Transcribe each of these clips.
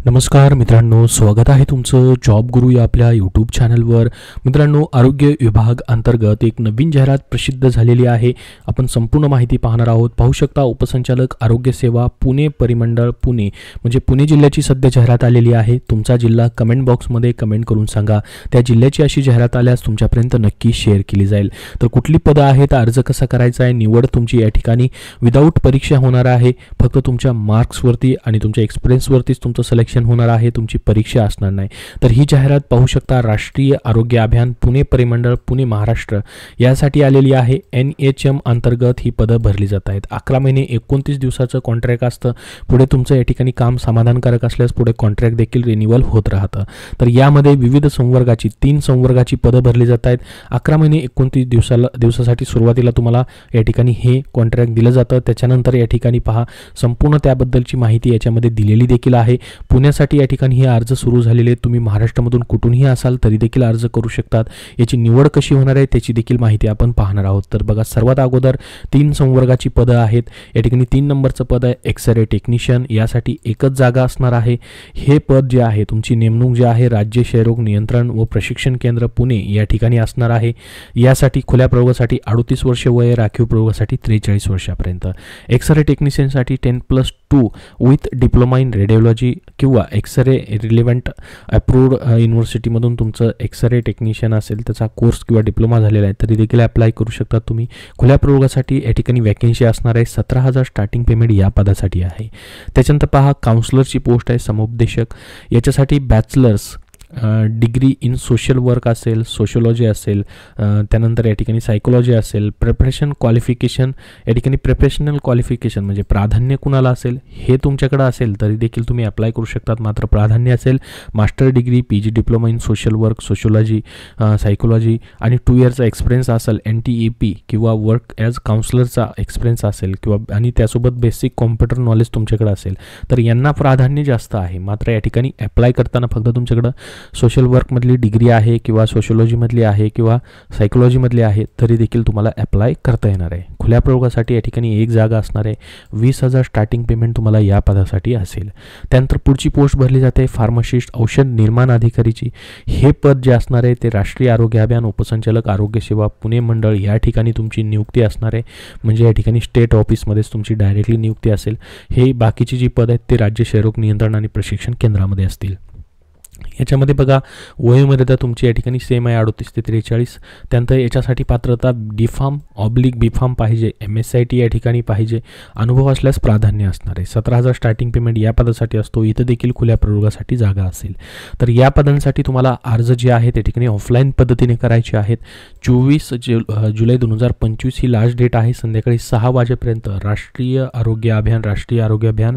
नमस्कार मित्रांनो, स्वागत आहे तुमचं जॉब गुरु या आपल्या यूट्यूब चॅनलवर। मित्रांनो, आरोग्य विभाग अंतर्गत एक नवीन जाहिरात प्रसिद्ध झालेली आहे। आपण संपूर्ण माहिती पाहणार आहोत। पाहू शकता, उपसंचालक आरोग्य सेवा पुणे परिमंडळ पुणे म्हणजे पुणे जिल्ह्याची सध्या जाहिरात आलेली आहे। तुमचा जिल्हा कमेंट बॉक्समध्ये कमेंट करून सांगा, त्या जिल्ह्याची अशी जाहिरात आल्यास तुमच्यापर्यंत नक्की शेअर केली जाईल। तर कुठली पदं आहेत, अर्ज कसा करायचा आहे, निवड तुमची या ठिकाणी विदाऊट परीक्षा होणार आहे। फक्त तुमच्या मार्क्सवरती आणि तुमच्या एक्सपिरियन्सवरतीच तुमचं सिलेक्शन होणार आहे, तुमची परीक्षा असणार नाही। तर ही जाहिरात पाहू शकता, राष्ट्रीय आरोग्य अभियान पुणे परिमंडळ पुणे महाराष्ट्र यासाठी आलेली आहे। NHM अंतर्गत ही पदं भरली जात आहेत। 11 महिने 29 दिवसाचं कॉन्ट्रॅक्ट असतं। पुढे तुमचं या ठिकाणी काम समाधानकारक असल्यास पुढे कॉन्ट्रॅक्ट देखील रिन्युअल होत राहतं। तर यामध्ये विविध संवर्गाची 3 संवर्गाची पदं भरली जात आहेत। 11 महिने 29 दिवसासाठी सुरुवातीला तुम्हाला या ठिकाणी हे कॉन्ट्रॅक्ट दिलं जातं। त्याच्यानंतर या ठिकाणी पहा, संपूर्ण त्याबद्दलची माहिती याच्यामध्ये दिलेली देखील आहे। पुण्यासाठी या ठिकाणी हे अर्ज सुरू झालेले आहेत। तुम्ही महाराष्ट्रामधून कुठूनही असाल तरी देखील अर्ज करू शकतात। याची निवड कशी होणार आहे त्याची देखील माहिती आपण पाहणार आहोत। तर बघा, सर्वात अगोदर 3 संवर्गाची पदं आहेत। या ठिकाणी 3 नंबरचं पद आहे एक्सरे टेक्निशियन, यासाठी एकच जागा असणार आहे। हे पद जे आहे, तुमची नेमणूक जे आहे राज्य क्षयरोग नियंत्रण व प्रशिक्षण केंद्र पुणे या ठिकाणी असणार आहे। यासाठी खुल्या प्रयोगासाठी 38 वर्ष वय, राखीव प्रयोगासाठी 43 वर्षापर्यंत। एक्सरे टेक्निशियनसाठी 10+2 विथ डिप्लोमा इन रेडिओलॉजी किंवा एक्सरे रिलेव्हंट अप्रूव्ड युनिव्हर्सिटीमधून तुमचं एक्सरे टेक्निशियन असेल, त्याचा कोर्स किंवा डिप्लोमा झालेला आहे तरी देखील अप्लाय करू शकता तुम्ही। खुल्या प्रयोगासाठी या ठिकाणी वॅकन्सी असणार आहे। 17,000 स्टार्टिंग पेमेंट या पदासाठी आहे। त्याच्यानंतर पहा, काउन्सलरची पोस्ट आहे समुपदेशक, याच्यासाठी bachelors degree in social work असेल, सोशोलॉजी असेल, त्यानंतर या ठिकाणी सायकोलॉजी असेल। प्रिपरेशन क्वालिफिकेशन, या ठिकाणी प्रोफेशनल क्वालिफिकेशन म्हणजे प्राधान्य कुणाला असेल हे तुमच्याकडे असेल तरी देखील तुम्ही अप्लाय करू शकतात। मात्र प्राधान्य असेल master degree, PG diploma in social work, sociology, psychology आणि 2 इयरचा एक्सपिरियन्स असेल, NTEP किंवा वर्क ॲज काउन्सलरचा एक्सपिरियन्स असेल किंवा आणि त्यासोबत बेसिक कॉम्प्युटर नॉलेज तुमच्याकडे असेल तर यांना प्राधान्य जास्त आहे। मात्र या ठिकाणी अप्लाय करताना फक्त तुमच्याकडं सोशल वर्कमधली डिग्री आहे किंवा सोशोलॉजीमधली आहे किंवा सायकोलॉजीमधली आहे तरी देखील तुम्हाला अप्लाय करता येणार आहे। खुल्या प्रयोगासाठी या ठिकाणी एक जागा असणार आहे। 20,000 स्टार्टिंग पेमेंट तुम्हाला या पदासाठी असेल। त्यानंतर पुढची पोस्ट भरली जाते फार्मासिस्ट औषध निर्माण अधिकारीची। हे पद जे असणार आहे ते राष्ट्रीय आरोग्य अभियान उपसंचालक आरोग्य सेवा पुणे मंडळ या ठिकाणी तुमची नियुक्ती असणार आहे। म्हणजे या ठिकाणी स्टेट ऑफिसमध्येच तुमची डायरेक्टली नियुक्ती असेल। हे बाकीची जी पद आहेत ते राज्य क्षयरोग नियंत्रण आणि प्रशिक्षण केंद्रामध्ये असतील। याच्यामध्ये बघा, वयोमर्यादा तुमची या ठिकाणी सेम आहे 38 ते 43। त्यानंतर याच्यासाठी पात्रता B.Pharm पाहिजे, MSIT या ठिकाणी पाहिजे, अनुभव असल्यास प्राधान्य असणार आहे। 17,000 स्टार्टिंग पेमेंट या पदासाठी असतो। इथं देखील खुल्या प्रयोगासाठी जागा असेल। तर या पदांसाठी तुम्हाला अर्ज जे आहे त्या ठिकाणी ऑफलाईन पद्धतीने करायचे आहेत। 24 जुलै 2025 ही लास्ट डेट आहे। संध्याकाळी 6 वाजेपर्यंत राष्ट्रीय आरोग्य अभियान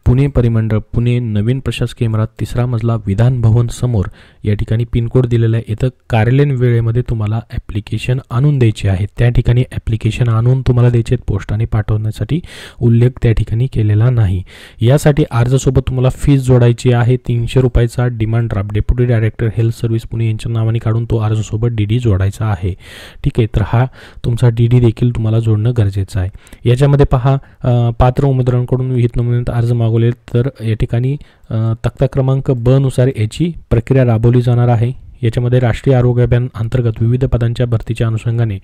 पुणे परिमंडळ पुणे नवीन प्रशासकीय इमारत 3रा मजला विधान भवन समोर या ठिकाणी पिनकोड दिलेला आहे। इथं कार्यालयीन वेळेमध्ये तुम्हाला ॲप्लिकेशन आणून द्यायचे आहेत। त्या ठिकाणी ॲप्लिकेशन आणून तुम्हाला द्यायचे आहेत, पोस्टाने पाठवण्यासाठी उल्लेख त्या ठिकाणी केलेला नाही। यासाठी अर्जासोबत तुम्हाला फीस जोडायची आहे। 300 रुपयाचा demand draft deputy director health service Pune यांच्या नावाने काढून तो अर्जासोबत DD जोडायचा आहे। ठीक आहे, तर हा तुमचा DD देखील तुम्हाला जोडणं गरजेचं आहे। याच्यामध्ये पहा, पात्र उमेदवारांकडून विहित नमुन्यात अर्ज मागवले तर या ठिकाणी तक्ता क्रमांक B नुसार याची प्रक्रिया राबवली जाणार आहे। याच्यामध्ये राष्ट्रीय आरोग्य अभियान अंतर्गत विविध पदांच्या भरतीच्या अनुषंगाने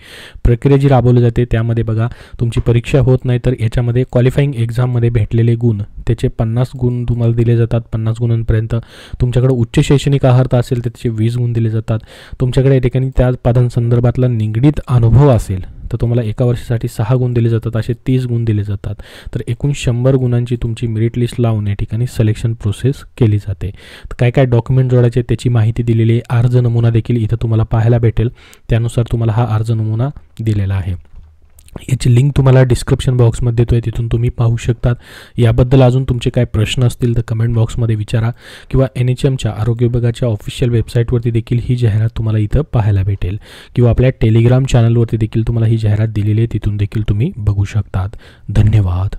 प्रक्रिया जी राबवली जाते त्यामध्ये बघा, तुमची परीक्षा होत नाही तर याच्यामध्ये क्वालिफाईंग एक्झाममध्ये भेटलेले गुण त्याचे 50 गुण तुम्हाला दिले जातात। 50 गुणांपर्यंत तुमच्याकडे उच्च शैक्षणिक अर्हता असेल तर त्याचे 20 गुण दिले जातात। तुमच्याकडे या ठिकाणी त्या पदांसंदर्भातला निगडीत अनुभव असेल तर तुम्हाला एका वर्षासाठी 6 गुण दिले जातात, असे 30 गुण दिले जातात। तर एकूण 100 गुणांची तुमची मेरिट लिस्ट लावून या ठिकाणी सिलेक्शन प्रोसेस केली जाते। काय काय डॉक्युमेंट जोडायचे त्याची माहिती दिलेली आहे। अर्ज नमुना देखील इथं तुम्हाला पाहायला भेटेल, त्यानुसार तुम्हाला हा अर्ज नमुना दिलेला आहे। याची लिंक तुम्हाला डिस्क्रिप्शन बॉक्समध्ये देतो आहे, तिथून तुम्ही पाहू शकतात। याबद्दल अजून तुमचे काय प्रश्न असतील तर कमेंट बॉक्समध्ये विचारा किंवा NHMच्या आरोग्य विभागाच्या ऑफिशियल वेबसाईटवरती देखील ही जाहिरात तुम्हाला इथं पाहायला भेटेल किंवा आपल्या टेलिग्राम चॅनलवरती देखील तुम्हाला ही जाहिरात दिलेली आहे, तिथून देखील तुम्ही बघू शकतात। धन्यवाद।